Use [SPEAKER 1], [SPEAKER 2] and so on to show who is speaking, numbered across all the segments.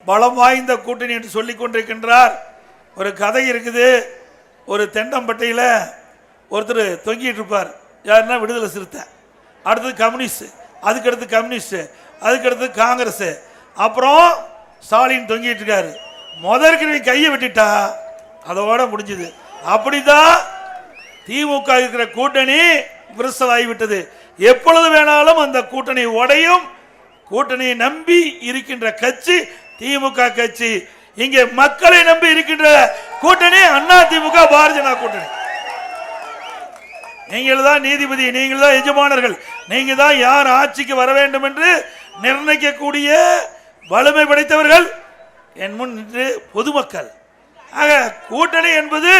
[SPEAKER 1] பலம் வாய்ந்த கூட்டணி என்று சொல்லிக் கொண்டிருக்கின்றார். ஒரு கதை இருக்குது. ஒரு தென்னம்பட்டையில் ஒருத்தர் தொங்கிட்டு இருப்பார். யாருன்னா விடுதலை சிறுத்தை, அடுத்தது கம்யூனிஸ்ட், அதுக்கடுத்து கம்யூனிஸ்ட், அதுக்கடுத்து காங்கிரஸ், அப்புறம் ஸ்டாலின் தொங்கிட்டு இருக்காரு. முதற்கு நீ கையை விட்டுட்டா அதோட முடிஞ்சது. அப்படிதான் திமுக இருக்கிற கூட்டணி விரிசலாகிவிட்டது. எப்பொழுது வேணாலும் அந்த கூட்டணி உடையும். கூட்டணியை நம்பி இருக்கின்ற கட்சி திமுக கட்சி. இங்கே மக்களை நம்பி இருக்கின்ற கூட்டணி அண்ணா திமுக பாரதிய ஜனதா கூட்டணி. நீங்கள் தான் நீதிபதி, நீங்கள் தான் எஜமானர்கள், நீங்க தான் யார் ஆட்சிக்கு வர வேண்டும் என்று நிர்ணயிக்கக்கூடிய வலிமை படைத்தவர்கள் என் முன் நின்று பொதுமக்கள். ஆக கூட்டணி என்பது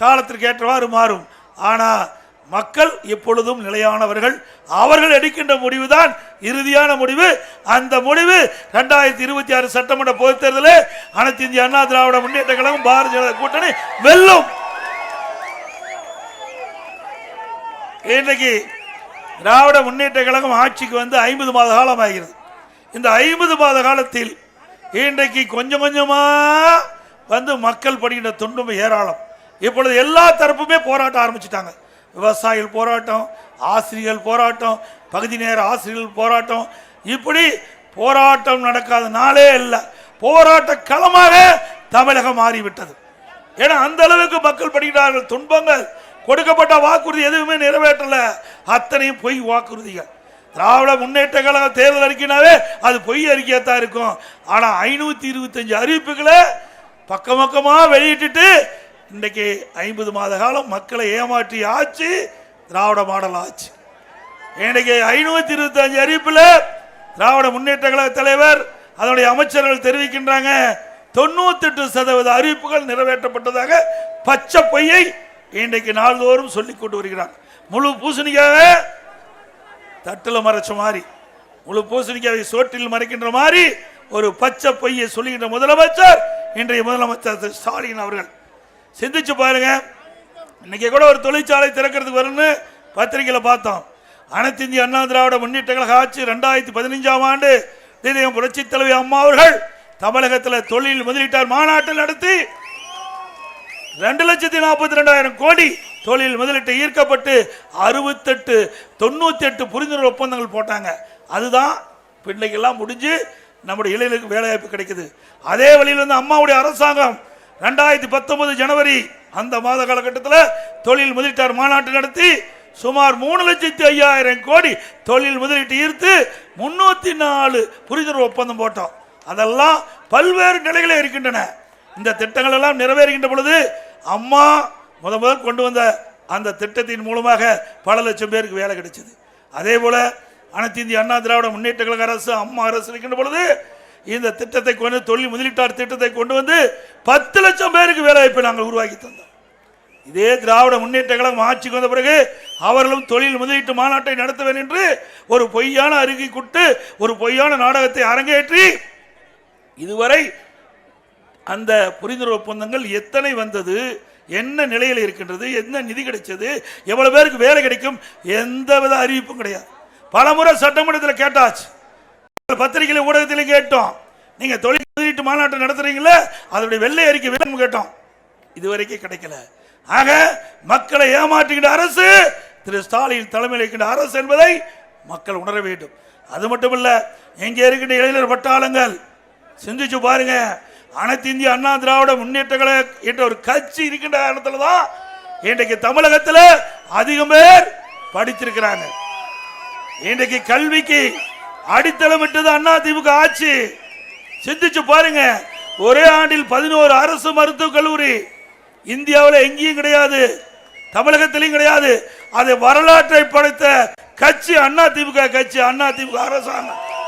[SPEAKER 1] காலத்திற்கு ஏற்றவாறு மாறும். ஆனால் மக்கள் எப்பொழுதும் நிலையானவர்கள். அவர்கள் எடுக்கின்ற முடிவுதான் இறுதியான முடிவு. அந்த முடிவு 2026 சட்டமன்ற பொதுத் தேர்தலில் அனைத்து இந்திய அண்ணா திராவிட முன்னேற்ற கழகம் பாரதிய ஜனதா கூட்டணி வெல்லும். இன்றைக்கு திராவிட முன்னேற்ற கழகம் ஆட்சிக்கு வந்து 50 மாத காலம் ஆகிறது. இந்த 50 மாத காலத்தில் இன்றைக்கு கொஞ்சம் கொஞ்சமா வந்து மக்கள் படுகின்ற துன்பம் ஏராளம். இப்பொழுது எல்லா தரப்புமே போராட்டம் ஆரம்பிச்சுட்டாங்க. விவசாயிகள் போராட்டம், ஆசிரியர்கள் போராட்டம், பகுதி நேர ஆசிரியர்கள் போராட்டம். இப்படி போராட்டம் நடக்காத நாளே இல்லை. போராட்ட களமாக தமிழகம் மாறிவிட்டது. ஏன்னா அந்த அளவுக்கு மக்கள் படுகிறார்கள். துன்பங்கள், கொடுக்கப்பட்ட வாக்குறுதி எதுவுமே நிறைவேற்றல, அத்தனையும் பொய் வாக்குறுதிகள். திராவிட முன்னேற்ற கழக தேர்தல் அறிக்கைனாவே அது பொய் அறிக்கையாத்தான் இருக்கும். ஆனா 525 அறிவிப்புகளை பக்கம் பக்கமா வெளியிட்டு இன்றைக்கு 50 மாத காலம் மக்களை ஏமாற்றி ஆட்சி திராவிட மாடல் ஆட்சி. இன்றைக்கு 525 அறிவிப்பில் திராவிட முன்னேற்ற கழக தலைவர் அதனுடைய அமைச்சர்கள் தெரிவிக்கின்றாங்க 98% அறிவிப்புகள் நிறைவேற்றப்பட்டதாக பச்சை பொய்யை இன்றைக்கு நாள்தோறும் சொல்லிக் கொண்டு வருகிறார். முழு பூசணிக்காக தட்டில் மறைச்ச மாதிரி, முழு பூசணிக்காவை சோற்றில் மறைக்கின்ற மாதிரி ஒரு பச்சை பொய்யை சொல்லுகின்ற முதலமைச்சர் இன்றைய முதலமைச்சர் ஸ்டாலின் அவர்கள். சிந்திச்சு பாருங்க. இன்னைக்கு கூட ஒரு தொழிற்சாலை திறக்கிறதுக்கு வரும்னு பத்திரிகையில் பார்த்தோம். அனைத்து இந்திய அண்ணா திராவிட முன்னேற்ற கழக ஆட்சி 2015ஆம் ஆண்டு புரட்சி தலைவி அம்மா அவர்கள் தமிழகத்தில் தொழில் முதலீட்டார் மாநாட்டில் நடத்தி 2,42,000 கோடி தொழில் முதலீட்டு ஈர்க்கப்பட்டு 98 புரிந்துணர்வு ஒப்பந்தங்கள் போட்டாங்க. அதுதான் பிள்ளைகள்லாம் முடிஞ்சு நம்முடைய இளைஞர்களுக்கு வேலைவாய்ப்பு கிடைக்குது. அதே வழியில் வந்து அம்மாவுடைய அரசாங்கம் 2019 ஜனவரி அந்த மாத காலகட்டத்தில் தொழில் முதலீட்டார் மாநாட்டு நடத்தி சுமார் 3,05,000 கோடி தொழில் முதலீட்டு ஈர்த்து 304 புரிந்துணர்வு ஒப்பந்தம் போட்டோம். அதெல்லாம் பல்வேறு நிலைகளில் இருக்கின்றன. இந்த திட்டங்கள் எல்லாம் நிறைவேறுகின்ற பொழுது அம்மா முதல் கொண்டு வந்த அந்த திட்டத்தின் மூலமாக பல லட்சம் பேருக்கு வேலை கிடைச்சது. அதே போல அனைத்து இந்திய அண்ணா திராவிட முன்னேற்ற கழக அரசு, அம்மா அரசு இருக்கின்ற பொழுது இந்த திட்டத்தை கொண்டு, தொழில் முதலீட்டார் திட்டத்தை கொண்டு வந்து 10 லட்சம் பேருக்கு வேலை வாய்ப்பை நாங்கள் உருவாக்கி தந்தோம். இதே திராவிட முன்னேற்ற கழகம் ஆட்சிக்கு வந்த பிறகு அவர்களும் தொழில் முதலீட்டு மாநாட்டை நடத்துவேன் என்று ஒரு பொய்யான அறிக்கை கொடுத்து ஒரு பொய்யான நாடகத்தை அரங்கேற்றி இதுவரை அந்த புரிந்துணர்வு ஒப்பந்தங்கள் எத்தனை வந்தது, என்ன நிலையில் இருக்கின்றது, என்ன நிதி கிடைச்சது, எவ்வளவு பேருக்கு வேலை கிடைக்கும், எந்தவித அறிவிப்பும் கிடையாது. பலமுறை சட்டமன்றத்தில் கேட்டாச்சு, பத்திரிகையில ஊடகத்திலும் கேட்டோம். நீங்க தொழில் முதலீட்டு மாநாட்டை நடத்துறீங்களா, அதனுடைய வெள்ளை அறிக்கை வேணும் கேட்டோம். இதுவரைக்கும் கிடைக்கல. ஆக மக்களை ஏமாற்றுகின்ற அரசு திரு ஸ்டாலின் தலைமையில் இருக்கின்ற அரசு என்பதை மக்கள் உணர வேண்டும். அது மட்டுமல்ல, எங்கே இருக்கின்ற இளைஞர் பட்டாளங்கள் சிந்திச்சு பாருங்க. அனைத்து இந்திய அண்ணா திராவிட முன்னேற்ற கழக என்ற ஒரு கட்சி இருக்கின்ற காரணத்தில் தான் இன்றைக்கு தமிழகத்தில் அதிகம் பேர் படித்திருக்கிறாங்க. இன்றைக்கு கல்விக்கு அடித்தளமிட்டது அண்ணா திமுக ஆட்சி. சிந்திச்சு பாருங்க. ஒரே ஆண்டில் 11 அரசு மருத்துவக் கல்லூரி இந்தியாவில் எங்கேயும் கிடையாது, தமிழகத்திலும் கிடையாது. அதை வரலாற்றை படைத்த கட்சி அண்ணா திமுக கட்சி, அண்ணா திமுக அரசாங்கம்.